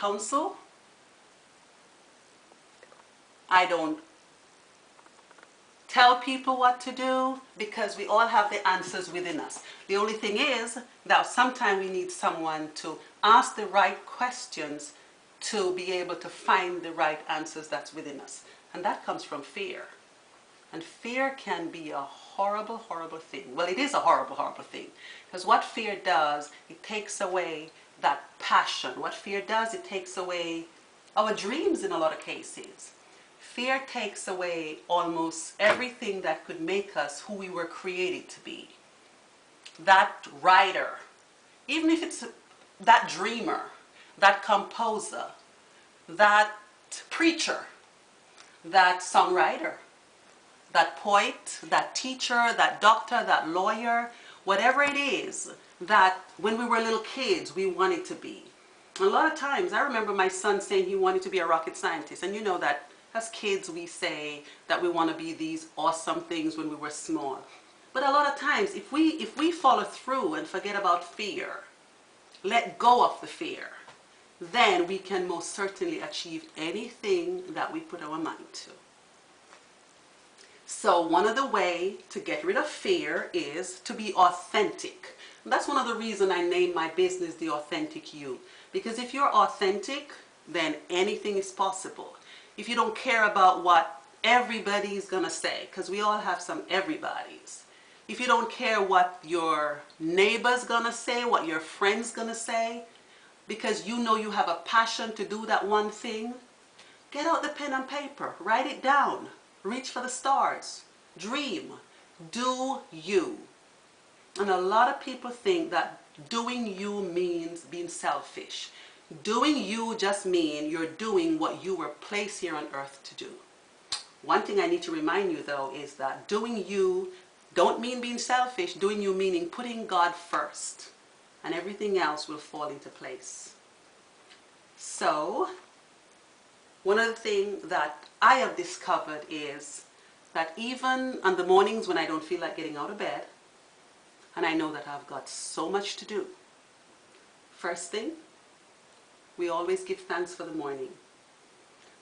counsel. I don't tell people what to do, because we all have the answers within us. The only thing is that sometimes we need someone to ask the right questions to be able to find the right answers that's within us. And that comes from fear. And fear can be a horrible, horrible thing. Well, it is a horrible, horrible thing. Because what fear does, it takes away that passion. What fear does, it takes away our dreams in a lot of cases. Fear takes away almost everything that could make us who we were created to be. That writer, even if it's that dreamer, that composer, that preacher, that songwriter, that poet, that teacher, that doctor, that lawyer, whatever it is that when we were little kids we wanted to be. A lot of times, I remember my son saying he wanted to be a rocket scientist, and you know that as kids we say that we want to be these awesome things when we were small. But a lot of times, if we follow through and forget about fear, let go of the fear, then we can most certainly achieve anything that we put our mind to. So one of the ways to get rid of fear is to be authentic. And that's one of the reasons I named my business The Authentic You. Because if you're authentic, then anything is possible. If you don't care about what everybody's gonna say, because we all have some everybody's. If you don't care what your neighbor's gonna say, what your friend's gonna say, because you know you have a passion to do that one thing, get out the pen and paper, write it down, reach for the stars, dream, do you. And a lot of people think that doing you means being selfish. Doing you just means you're doing what you were placed here on earth to do. One thing I need to remind you though is that doing you don't mean being selfish. Doing you meaning putting God first, and everything else will fall into place. So one of the things that I have discovered is that even on the mornings when I don't feel like getting out of bed, and I know that I've got so much to do, first thing, we always give thanks for the morning.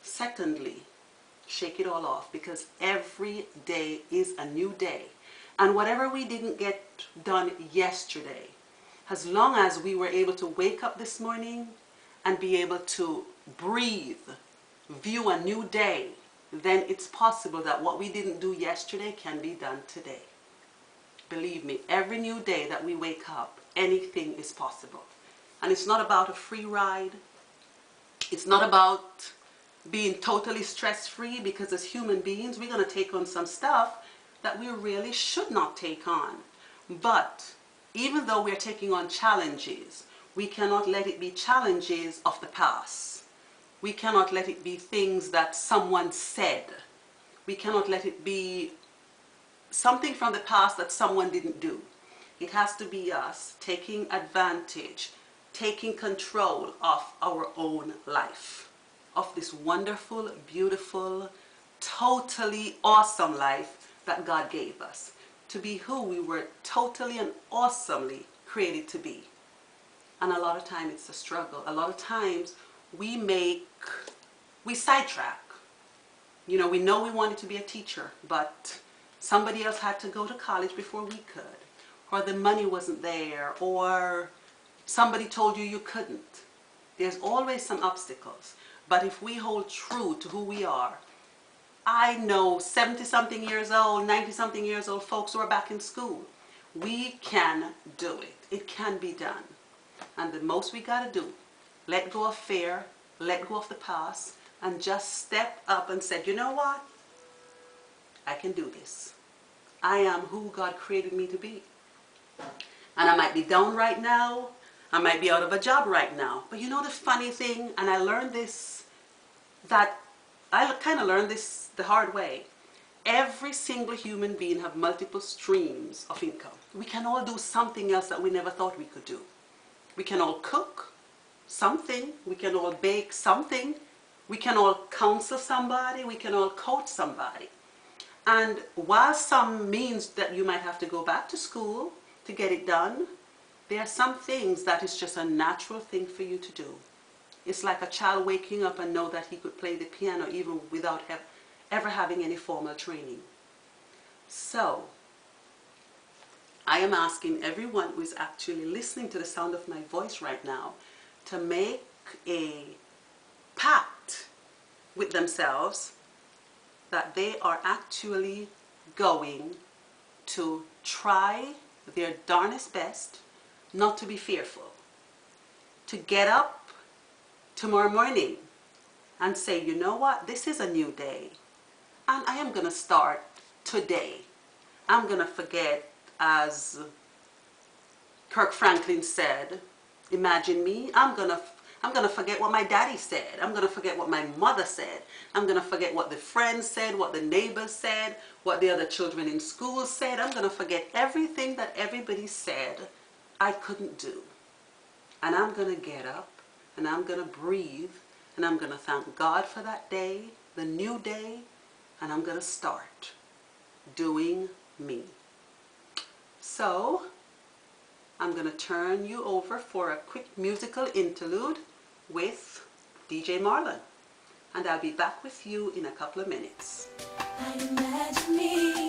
Secondly, shake it all off, because every day is a new day. And whatever we didn't get done yesterday, as long as we were able to wake up this morning and be able to breathe, view a new day, then it's possible that what we didn't do yesterday can be done today. Believe me, every new day that we wake up, anything is possible. And it's not about a free ride. It's not about being totally stress-free, because as human beings, we're going to take on some stuff that we really should not take on. But even though we're taking on challenges, we cannot let it be challenges of the past. We cannot let it be things that someone said. We cannot let it be something from the past that someone didn't do. It has to be us taking advantage, taking control of our own life, of this wonderful, beautiful, totally awesome life that God gave us, to be who we were totally and awesomely created to be. And a lot of times it's a struggle. A lot of times we sidetrack. You know we wanted to be a teacher, but somebody else had to go to college before we could, or the money wasn't there, or somebody told you you couldn't. There's always some obstacles. But if we hold true to who we are, I know 70-something years old, 90-something years old folks who are back in school. We can do it. It can be done. And the most we got to do, let go of fear, let go of the past, and just step up and say, you know what? I can do this. I am who God created me to be. And I might be down right now. I might be out of a job right now. But you know the funny thing, and I learned this, that I kind of learned this the hard way. Every single human being have multiple streams of income. We can all do something else that we never thought we could do. We can all cook something. We can all bake something. We can all counsel somebody. We can all coach somebody. And while some means that you might have to go back to school to get it done, there are some things that is just a natural thing for you to do. It's like a child waking up and know that he could play the piano even without ever having any formal training. So, I am asking everyone who is actually listening to the sound of my voice right now to make a pact with themselves that they are actually going to try their darnest best not to be fearful. To get up tomorrow morning and say, you know what, this is a new day and I am going to start today. I'm going to forget, as Kirk Franklin said, imagine me, I'm going to forget what my daddy said. I'm going to forget what my mother said. I'm going to forget what the friends said, what the neighbors said, what the other children in school said. I'm going to forget everything that everybody said I couldn't do. And I'm going to get up and I'm going to breathe and I'm going to thank God for that day, the new day, and I'm going to start doing me. So, I'm going to turn you over for a quick musical interlude with DJ Marlon. And I'll be back with you in a couple of minutes. I imagine me